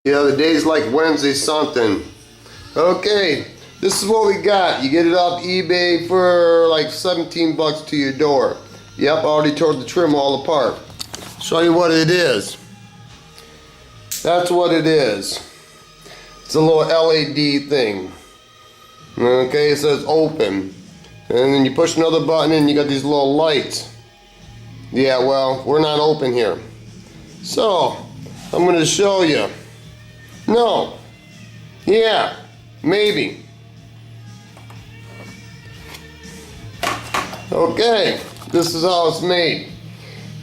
Yeah, the day's like Wednesday something. Okay, this is what we got. You get it off eBay for like 17 bucks to your door. Yep, I already tore the trim all apart. Show you what it is. That's what it is. It's a little LED thing. Okay, it says open. And then you push another button and you got these little lights. Yeah, well, we're not open here. So, I'm going to show you. No. Yeah. Maybe. Okay. This is how it's made.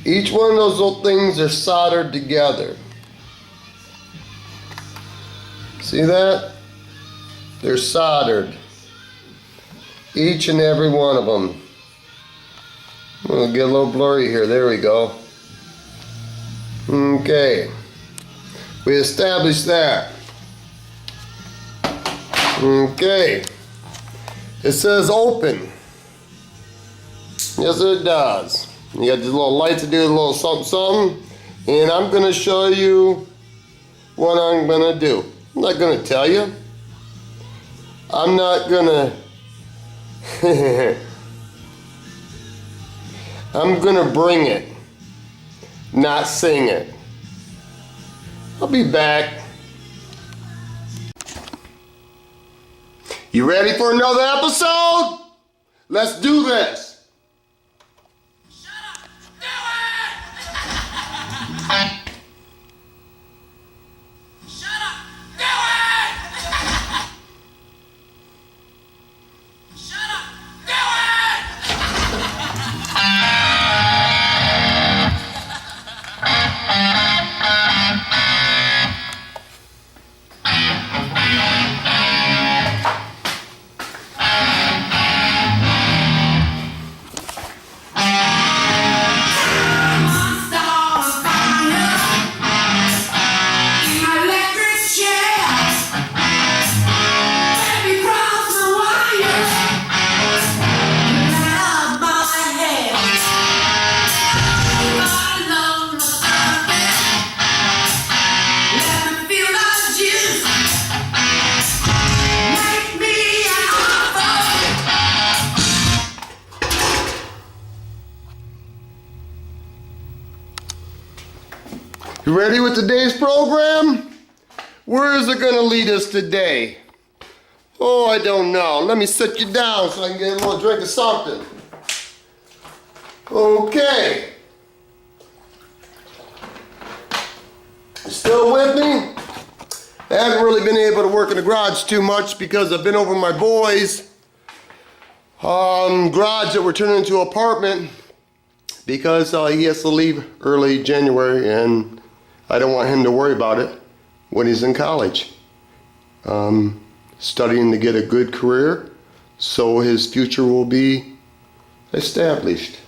Each one of those little things are soldered together. See that? They're soldered. Each and every one of them. We'll get a little blurry here. There we go. Okay. We established that. Okay. It says open. Yes, it does. You got these little lights to do a little something, something. And I'm going to show you what I'm going to do. I'm not going to tell you. I'm not going to... I'm going to bring it, not sing it. I'll be back. You ready for another episode? Let's do this. Shut up! Do it! Shut up! Do it! Shut up! Do You ready with today's program? Where is it going to lead us today? Oh, I don't know. Let me sit you down so I can get a little drink of something. Okay. Still with me? I haven't really been able to work in the garage too much because I've been over my boys' garage that we're turning into an apartment because he has to leave early January and I don't want him to worry about it when he's in college. Studying to get a good career so his future will be established.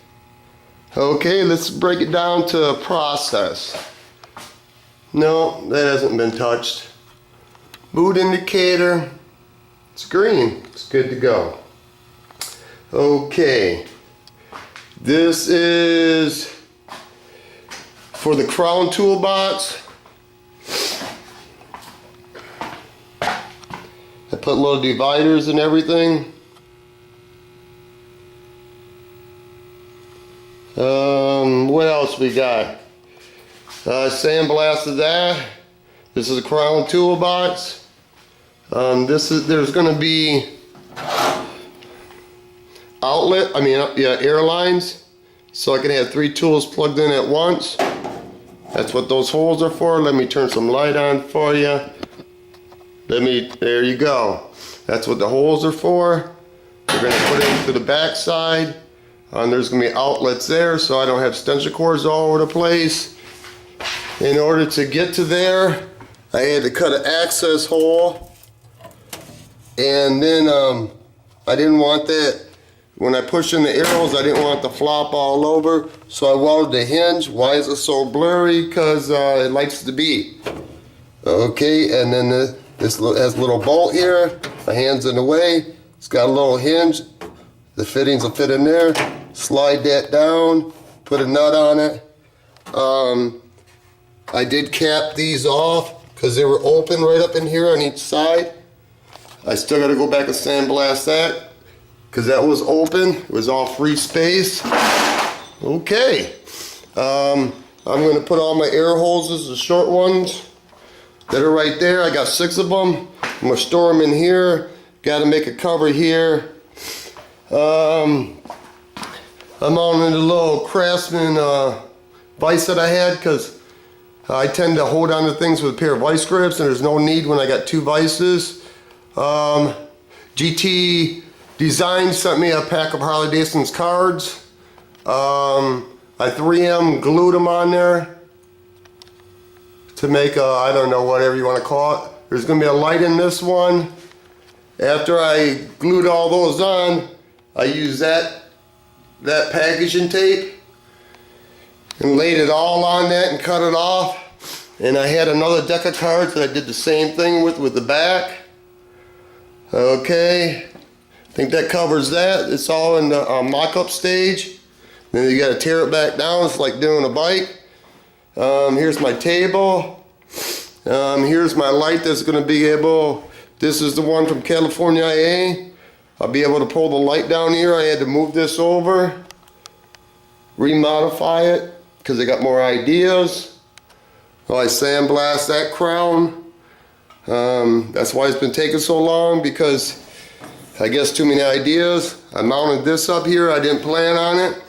Okay, let's break it down to a process. No, that hasn't been touched. Boot indicator, it's green, it's good to go. Okay, this is for the crown toolbox. I put little dividers and everything. What else we got? Sandblasted that. This is a crown toolbox. There's going to be air lines, so I can have 3 tools plugged in at once. That's what those holes are for. Let me turn some light on for you. There you go. That's what the holes are for. We're going to put it into the back side. There's going to be outlets there so I don't have extension cords all over the place. In order to get to there, I had to cut an access hole. And then I didn't want that. When I push in the arrows, I didn't want it to flop all over. So I welded the hinge. Why is it so blurry? Because it likes to be. Okay, and then this has a little bolt here. My hand's in the way. It's got a little hinge. The fittings will fit in there. Slide that down. Put a nut on it. I did cap these off because they were open right up in here on each side. I still got to go back and sandblast that because that was open. It was all free space. Okay. I'm going to put all my air hoses, the short ones that are right there. I got 6 of them. I'm going to store them in here. Got to make a cover here. I'm on the little Craftsman vise that I had because I tend to hold on to things with a pair of vice grips, and there's no need when I got 2 vices. GT Design sent me a pack of Harley Davidson's cards. I 3M glued them on there to make a, I don't know, whatever you want to call it. There's going to be a light in this one. After I glued all those on, I used that packaging tape and laid it all on that and cut it off. And I had another deck of cards that I did the same thing with the back. Okay, I think that covers that. It's all in the mock-up stage. Then you got to tear it back down. It's like doing a bike. Here's my table. Here's my light that's going to be able, this is the one from California IA. I'll be able to pull the light down here. I had to move this over, remodify it because I got more ideas. Well, I sandblast that crown. That's why it's been taking so long, because I guess too many ideas. I mounted this up here. I didn't plan on it.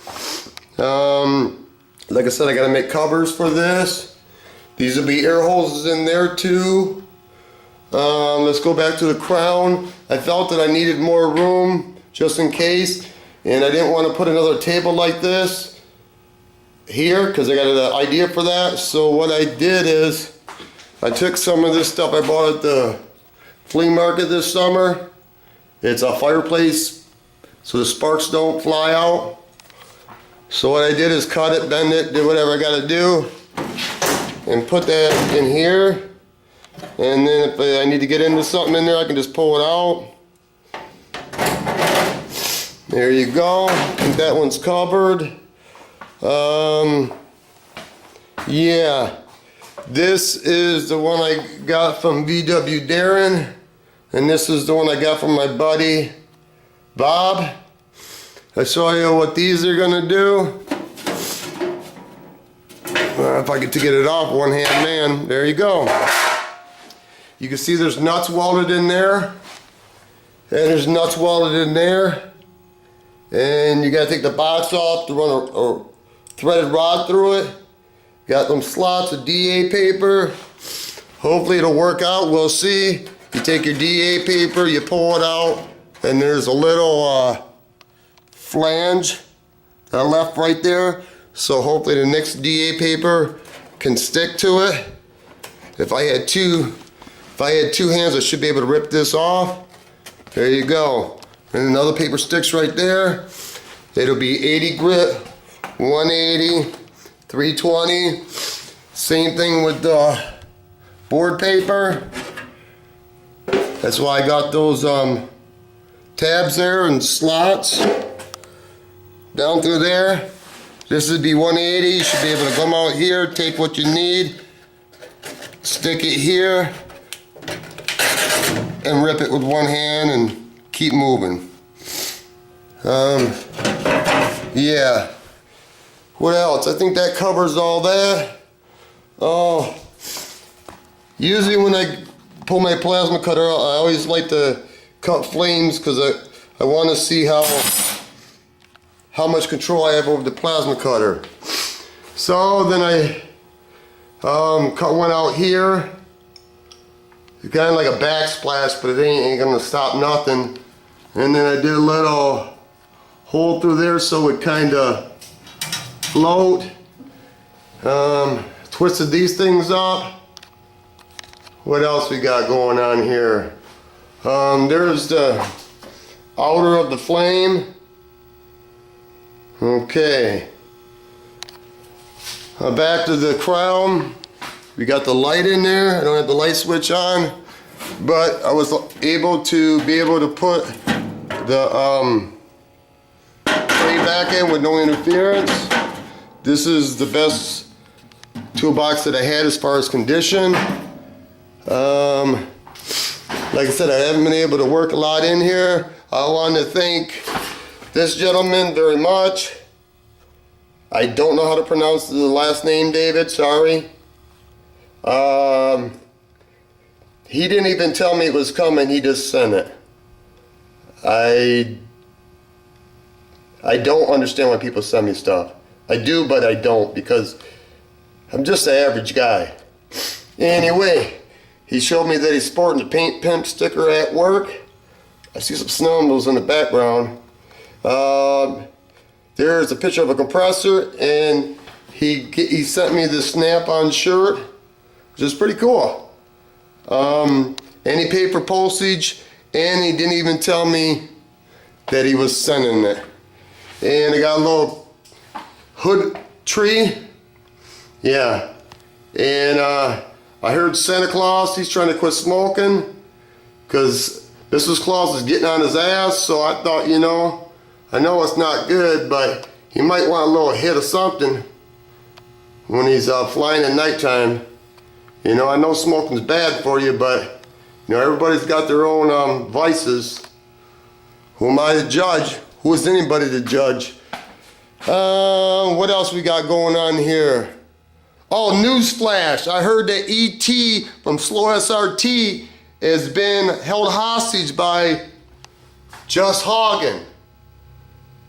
Like I said, I gotta make covers for this. These will be air hoses in there too. Let's go back to the crown. I felt that I needed more room just in case, and I didn't want to put another table like this here because I got an idea for that. So what I did is I took some of this stuff I bought at the flea market this summer. It's a fireplace so the sparks don't fly out. So what I did is cut it, bend it, do whatever I got to do, and put that in here. And then if I need to get into something in there, I can just pull it out. There you go. I think that one's covered. Yeah. This is the one I got from VW Darren. And this is the one I got from my buddy Bob. I show you what these are gonna do. If I get to get it off, one hand man, there you go. You can see there's nuts welded in there, and there's nuts welded in there, and you gotta take the box off to run a threaded rod through it. Got them slots of DA paper. Hopefully it'll work out, we'll see. You take your DA paper, you pull it out, and there's a little flange that I left right there. So hopefully the next DA paper can stick to it. If I had two hands, I should be able to rip this off. There you go. And another paper sticks right there. It'll be 80 grit, 180, 320. Same thing with the board paper. That's why I got those tabs there and slots down through there. This would be 180. You should be able to come out here, take what you need, stick it here, and rip it with one hand and keep moving. Yeah. What else? I think that covers all that. Oh, usually when I pull my plasma cutter out, I always like to cut flames because I want to see how much control I have over the plasma cutter. So then I cut one out here. It's kind of like a backsplash, but it ain't gonna stop nothing. And then I did a little hole through there so it kind of float. Twisted these things up. What else we got going on here? There's the outer of the flame. Okay. Back to the crown. We got the light in there. I don't have the light switch on, but I was able to put the tray back in with no interference. This is the best toolbox that I had as far as condition. Like I said, I haven't been able to work a lot in here. I want to thank this gentleman very much. I don't know how to pronounce the last name, David, sorry. He didn't even tell me it was coming, he just sent it. I don't understand why people send me stuff. I do, but I don't, because I'm just an average guy. Anyway, he showed me that he's sporting the Paint Pimp sticker at work. I see some snowmobiles in the background. There's a picture of a compressor, and he sent me this Snap-on shirt, which is pretty cool. And he paid for postage, and he didn't even tell me that he was sending it. And I got a little hood tree. Yeah. And I heard Santa Claus, he's trying to quit smoking because Mrs. Claus is getting on his ass. So I thought, you know, I know it's not good, but he might want a little hit of something when he's flying at nighttime. You know, I know smoking's bad for you, but you know, everybody's got their own vices. Who am I to judge? Who is anybody to judge? What else we got going on here? Oh, newsflash. I heard that E.T. from Slow SRT has been held hostage by Just Hagen.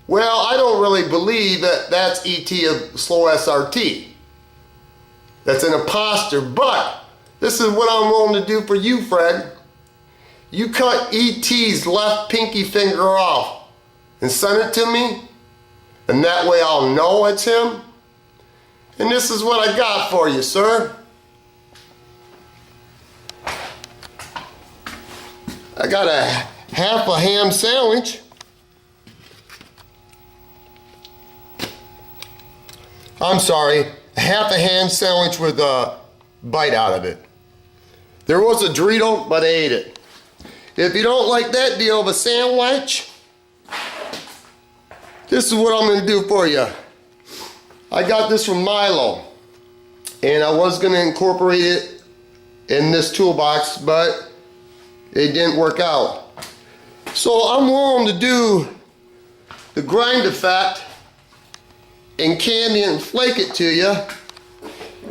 Well, I don't really believe that that's E.T. of Slow SRT. That's an imposter, but this is what I'm willing to do for you, Fred. You cut E.T.'s left pinky finger off and send it to me, and that way I'll know it's him. And this is what I got for you, sir. I got a half a ham sandwich. I'm sorry, half a ham sandwich with a bite out of it. There was a Dorito, but I ate it. If you don't like that deal of a sandwich, this is what I'm gonna do for you. I got this from Milo, and I was gonna incorporate it in this toolbox, but it didn't work out. So I'm willing to do the grind effect and candy and flake it to you,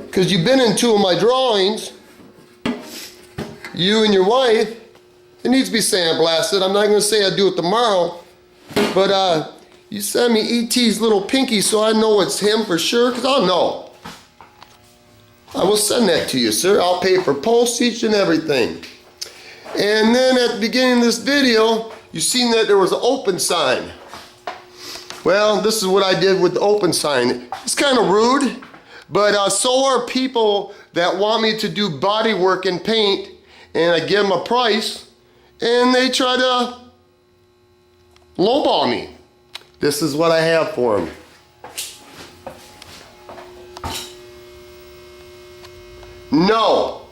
because you've been in two of my drawings, you and your wife. It needs to be sandblasted. I'm not gonna say I'll do it tomorrow, but you send me E.T.'s little pinky so I know it's him for sure, because I'll know. I will send that to you, sir. I'll pay for postage and everything. And then at the beginning of this video, you seen that there was an open sign. Well, this is what I did with the open sign. It's kind of rude, but so are people that want me to do body work and paint, and I give them a price, and they try to lowball me. This is what I have for them. No.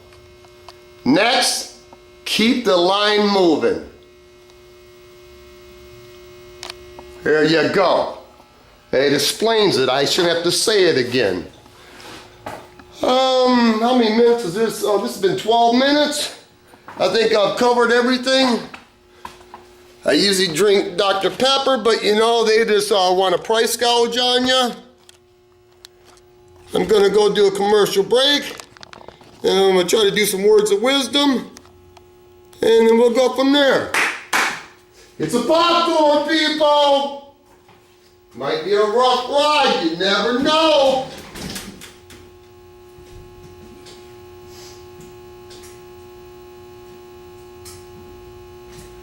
Next, keep the line moving. There you go. It explains it. I shouldn't have to say it again. How many minutes is this? Oh, this has been 12 minutes. I think I've covered everything. I usually drink Dr. Pepper, but you know, they just want a price gouge on you. I'm gonna go do a commercial break, and I'm gonna try to do some words of wisdom, and then we'll go from there. It's a popcorn, people! Might be a rough ride, you never know.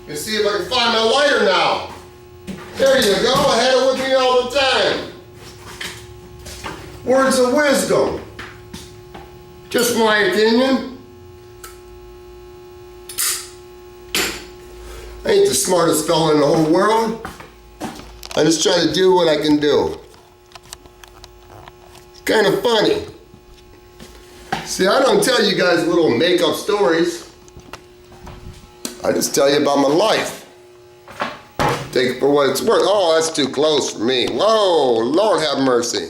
Let's see if I can find my lighter now. There you go, I had it with me all the time. Words of wisdom. Just my opinion. I ain't the smartest fella in the whole world. I just try to do what I can do. It's kind of funny. See, I don't tell you guys little make-up stories. I just tell you about my life. Take it for what it's worth. Oh, that's too close for me. Whoa, Lord have mercy.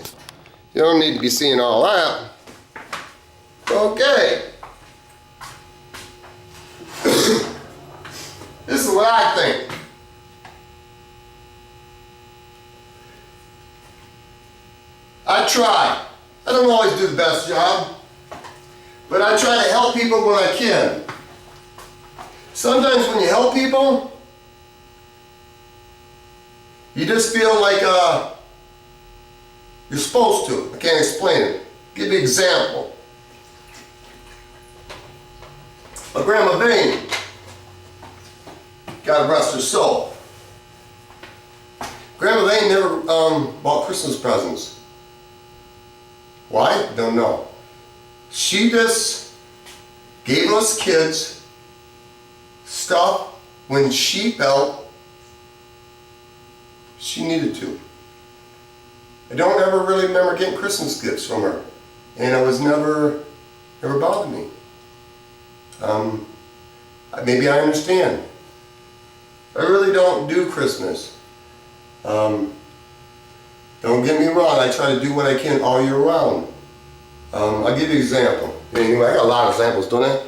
You don't need to be seeing all that. Okay. This is what I think. I try. I don't always do the best job, but I try to help people when I can. Sometimes when you help people, you just feel like you're supposed to. I can't explain it. Give you an example. My grandma Vane, God rest her soul. Grandma Vane never bought Christmas presents. Why? Don't know. She just gave us kids stuff when she felt she needed to. I don't ever really remember getting Christmas gifts from her, and it was never bothered me. Maybe I understand. I really don't do Christmas. Don't get me wrong, I try to do what I can all year round. I'll give you an example. Anyway, I got a lot of examples, don't I?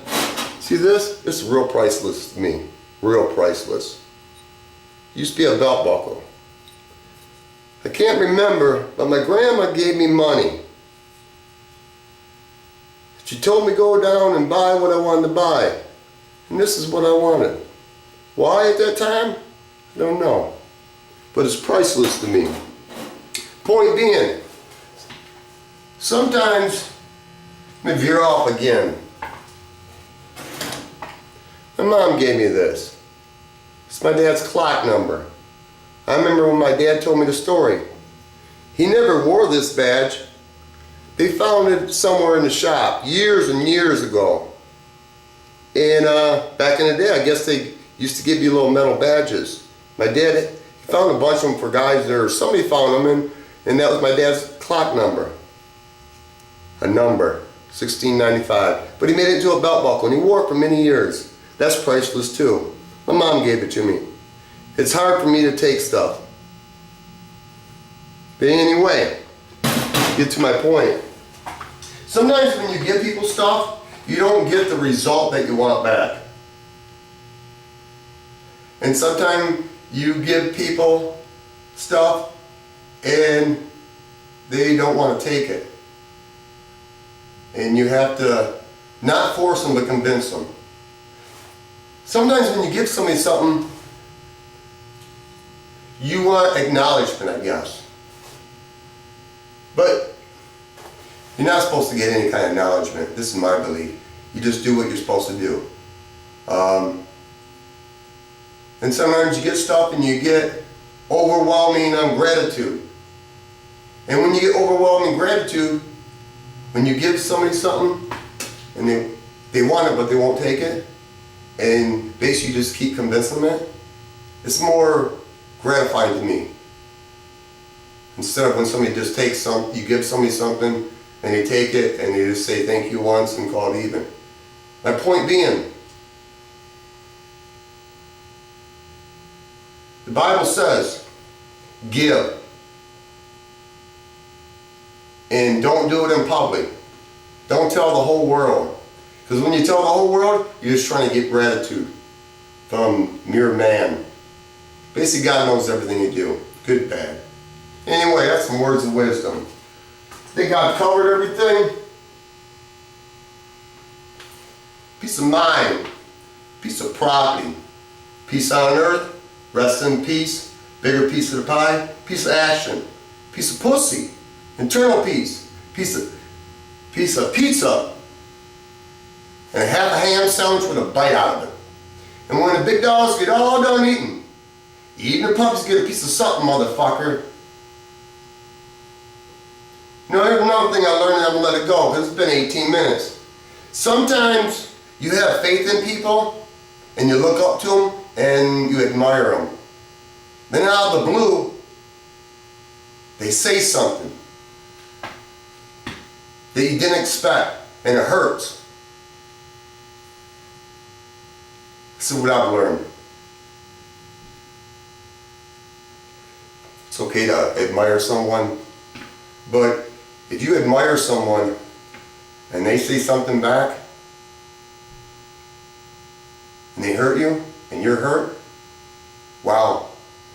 See this? This is real priceless to me. Real priceless. Used to be a belt buckle. I can't remember, but my grandma gave me money. She told me to go down and buy what I wanted to buy. And this is what I wanted. Why at that time? I don't know. But it's priceless to me. Point being, sometimes, let me veer off again. My mom gave me this. It's my dad's clock number. I remember when my dad told me the story. He never wore this badge. They found it somewhere in the shop years and years ago. And back in the day, I guess they used to give you little metal badges. My dad found a bunch of them for guys there. Somebody found them, and that was my dad's clock number. A number, 1695. But he made it into a belt buckle, and he wore it for many years. That's priceless too. My mom gave it to me. It's hard for me to take stuff. But anyway, get to my point. Sometimes when you give people stuff, you don't get the result that you want back. And sometimes you give people stuff and they don't want to take it. And you have to not force them but convince them. Sometimes when you give somebody something, you want acknowledgement, I guess. But you're not supposed to get any kind of acknowledgement. This is my belief. You just do what you're supposed to do. And sometimes you get stuff and you get overwhelming gratitude. And when you get overwhelming gratitude, when you give somebody something and they want it but they won't take it, and basically you just keep convincing them it's more gratifying to me. Instead of when somebody just takes something, you give somebody something and they take it and they just say thank you once and call it even. My point being, the Bible says, give. And don't do it in public. Don't tell the whole world. Because when you tell the whole world, you're just trying to get gratitude from mere man. Basically, God knows everything you do, good, bad. Anyway, that's some words of wisdom. I think I've covered everything. Peace of mind, peace of property, peace on earth, rest in peace, bigger piece of the pie, piece of action, piece of pussy, internal peace, piece of pizza, and a half a ham sandwich with a bite out of it. And when the big dogs get all done eating the puppies get a piece of something, motherfucker. You know, here's another thing I learned, and I'm going to let it go, because it's been 18 minutes. Sometimes you have faith in people, and you look up to them, and you admire them. Then out of the blue, they say something that you didn't expect, and it hurts. This is what I've learned. It's okay to admire someone, but if you admire someone and they say something back and they hurt you, and you're hurt, wow,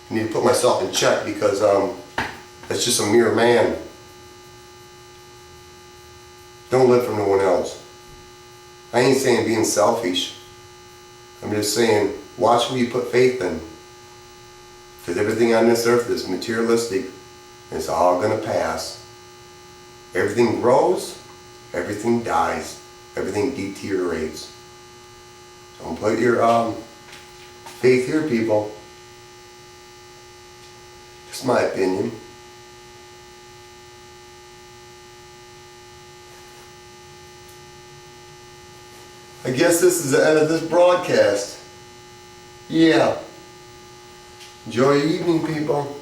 I need to put myself in check because that's just a mere man. Don't live for no one else. I ain't saying being selfish. I'm just saying watch who you put faith in. Because everything on this earth is materialistic. And it's all gonna pass. Everything grows, everything dies, everything deteriorates. Don't put your faith here, people. Just my opinion. I guess this is the end of this broadcast. Yeah. Enjoy your evening, people.